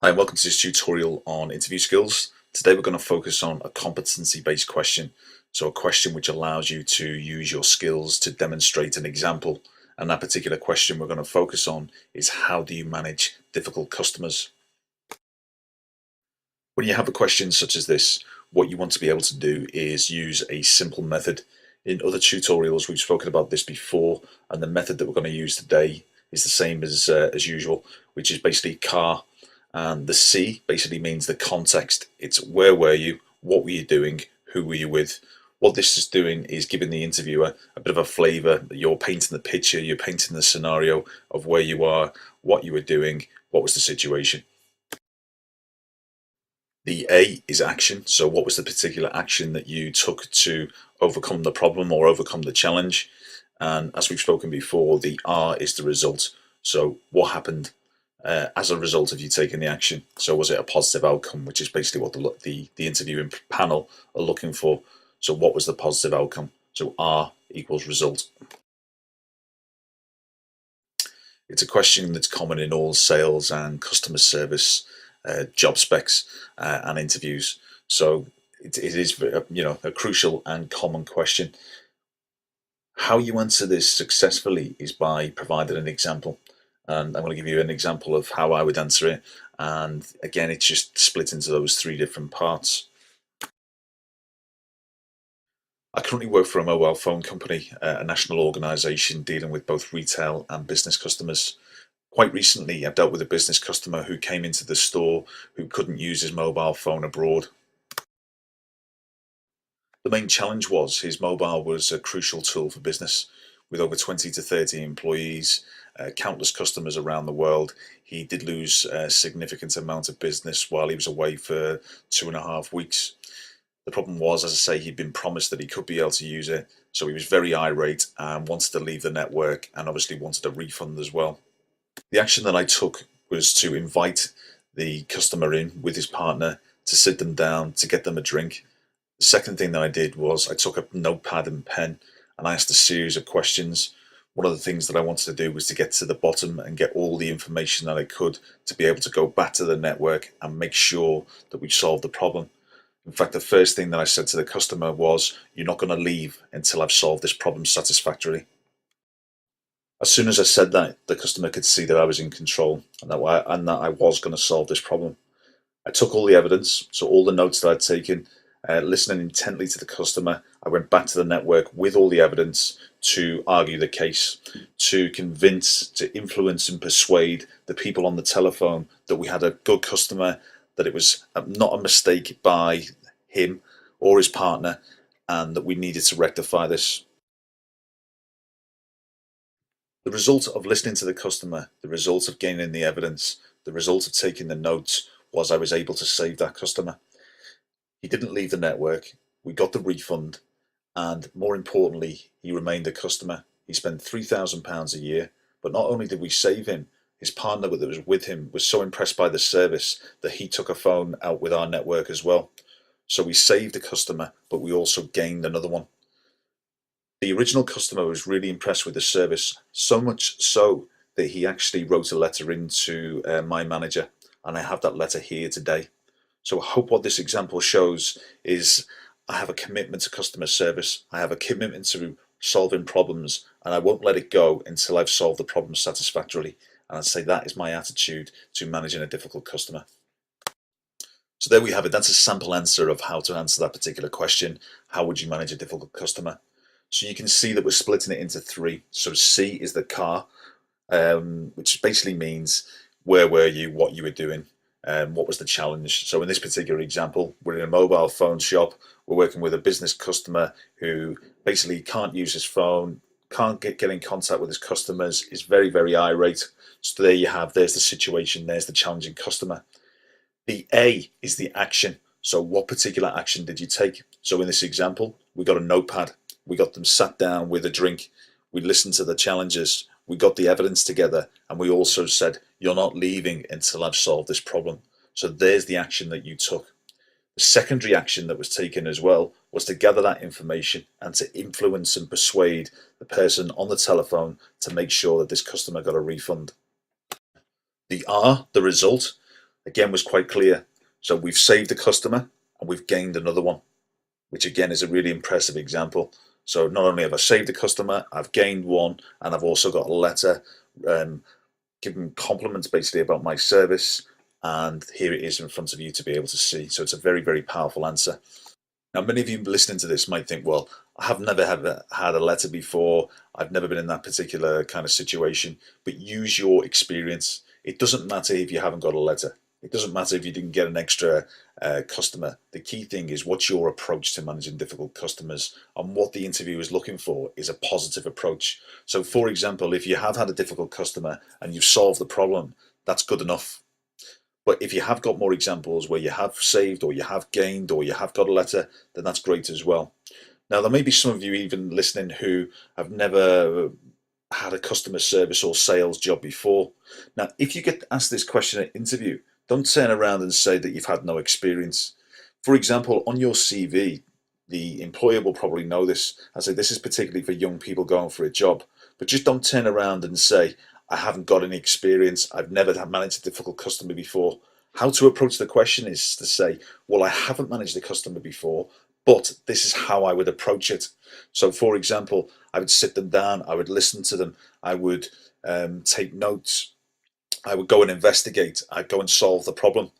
Hi, and welcome to this tutorial on interview skills. Today we're going to focus on a competency-based question. So a question which allows you to use your skills to demonstrate an example. And that particular question we're going to focus on is how do you manage difficult customers? When you have a question such as this, what you want to be able to do is use a simple method. In other tutorials we've spoken about this before, and the method that we're going to use today is the same as usual, which is basically CAR. And the C basically means the context. It's where were you, what were you doing, who were you with. What this is doing is giving the interviewer a bit of a flavour. You're painting the picture, you're painting the scenario of where you are, what you were doing, what was the situation. The A is action. So what was the particular action that you took to overcome the problem or overcome the challenge? And as we've spoken before, the R is the result. So what happened as a result of you taking the action? So was it a positive outcome, which is basically what the interviewing panel are looking for. So what was the positive outcome? So R equals result. It's a question that's common in all sales and customer service job specs and interviews. So it is, a crucial and common question. How you answer this successfully is by providing an example. And I'm going to give you an example of how I would answer it. And again, it's just split into those three different parts. I currently work for a mobile phone company, a national organisation dealing with both retail and business customers. Quite recently, I dealt with a business customer who came into the store who couldn't use his mobile phone abroad. The main challenge was his mobile was a crucial tool for business. With over 20 to 30 employees, countless customers around the world, he did lose a significant amount of business while he was away for 2.5 weeks. The problem was, as I say, he'd been promised that he could be able to use it, so he was very irate and wanted to leave the network and obviously wanted a refund as well. The action that I took was to invite the customer in with his partner, to sit them down, to get them a drink. The second thing that I did was I took a notepad and pen and I asked a series of questions. One of the things that I wanted to do was to get to the bottom and get all the information that I could to be able to go back to the network and make sure that we solved the problem. In fact, the first thing that I said to the customer was, "You're not going to leave until I've solved this problem satisfactorily." As soon as I said that, the customer could see that I was in control and that I was going to solve this problem. I took all the evidence, so all the notes that I'd taken, listening intently to the customer. I went back to the network with all the evidence to argue the case, to convince, to influence and persuade the people on the telephone that we had a good customer, that it was not a mistake by him or his partner, and that we needed to rectify this. The result of listening to the customer, the result of gaining the evidence, the result of taking the notes was I was able to save that customer. He didn't leave the network, we got the refund, and more importantly, he remained a customer. He spent £3,000 a year, but not only did we save him, his partner that was with him was so impressed by the service that he took a phone out with our network as well. So we saved a customer, but we also gained another one. The original customer was really impressed with the service, so much so that he actually wrote a letter into my manager, and I have that letter here today. So I hope what this example shows is I have a commitment to customer service, I have a commitment to solving problems, and I won't let it go until I've solved the problem satisfactorily. And I'd say that is my attitude to managing a difficult customer. So there we have it. That's a sample answer of how to answer that particular question. How would you manage a difficult customer? So you can see that we're splitting it into three. So C is the car, which basically means where were you, what you were doing, what was the challenge. So in this particular example, we're in a mobile phone shop. We're working with a business customer who basically can't use his phone, can't get in contact with his customers, is very, very irate. So there you have, there's the situation, there's the challenging customer. The A is the action. So what particular action did you take? So in this example, we got a notepad. We got them sat down with a drink. We listened to the challenges. We got the evidence together. And we also said, you're not leaving until I've solved this problem. So there's the action that you took. The secondary action that was taken as well was to gather that information and to influence and persuade the person on the telephone to make sure that this customer got a refund. The R, the result, again was quite clear. So we've saved a customer and we've gained another one, which again is a really impressive example. So not only have I saved a customer, I've gained one, and I've also got a letter giving compliments basically about my service, and here it is in front of you to be able to see. So it's a very, very powerful answer. Now, many of you listening to this might think, well, I have never had a letter before. I've never been in that particular kind of situation. But use your experience. It doesn't matter if you haven't got a letter. It doesn't matter if you didn't get an extra customer. The key thing is what's your approach to managing difficult customers, and what the interviewer is looking for is a positive approach. So, for example, if you have had a difficult customer and you've solved the problem, that's good enough. But if you have got more examples where you have saved or you have gained or you have got a letter, then that's great as well. Now, there may be some of you even listening who have never had a customer service or sales job before. Now, if you get asked this question at interview, don't turn around and say that you've had no experience. For example, on your CV, the employer will probably know this. I say this is particularly for young people going for a job, but just don't turn around and say, I haven't got any experience. I've never managed a difficult customer before. How to approach the question is to say, well, I haven't managed a customer before, but this is how I would approach it. So, for example, I would sit them down, I would listen to them, I would take notes, I would go and investigate, I'd go and solve the problem.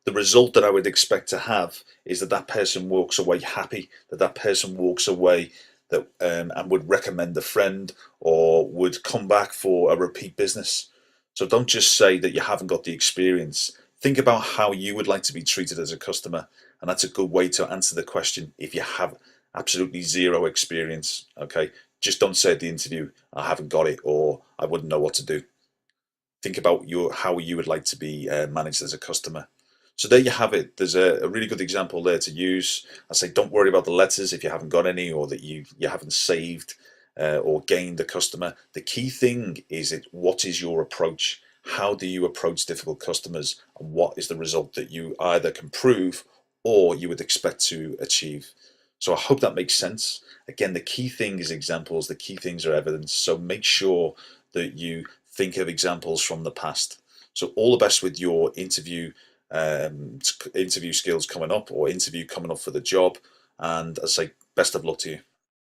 The result that I would expect to have is that that person walks away happy, that that person walks away that and would recommend a friend or would come back for a repeat business. So don't just say that you haven't got the experience. Think about how you would like to be treated as a customer, and that's a good way to answer the question if you have absolutely zero experience. Okay, just don't say at the interview, I haven't got it, or I wouldn't know what to do. Think about how you would like to be managed as a customer. So there you have it. There's a really good example there to use. I say don't worry about the letters if you haven't got any, or that you haven't saved or gained a customer. The key thing is what is your approach? How do you approach difficult customers, and what is the result that you either can prove or you would expect to achieve? So I hope that makes sense. Again, the key thing is examples. The key things are evidence. So make sure that you think of examples from the past. So all the best with your interview skills coming up, or interview coming up for the job. And I say best of luck to you.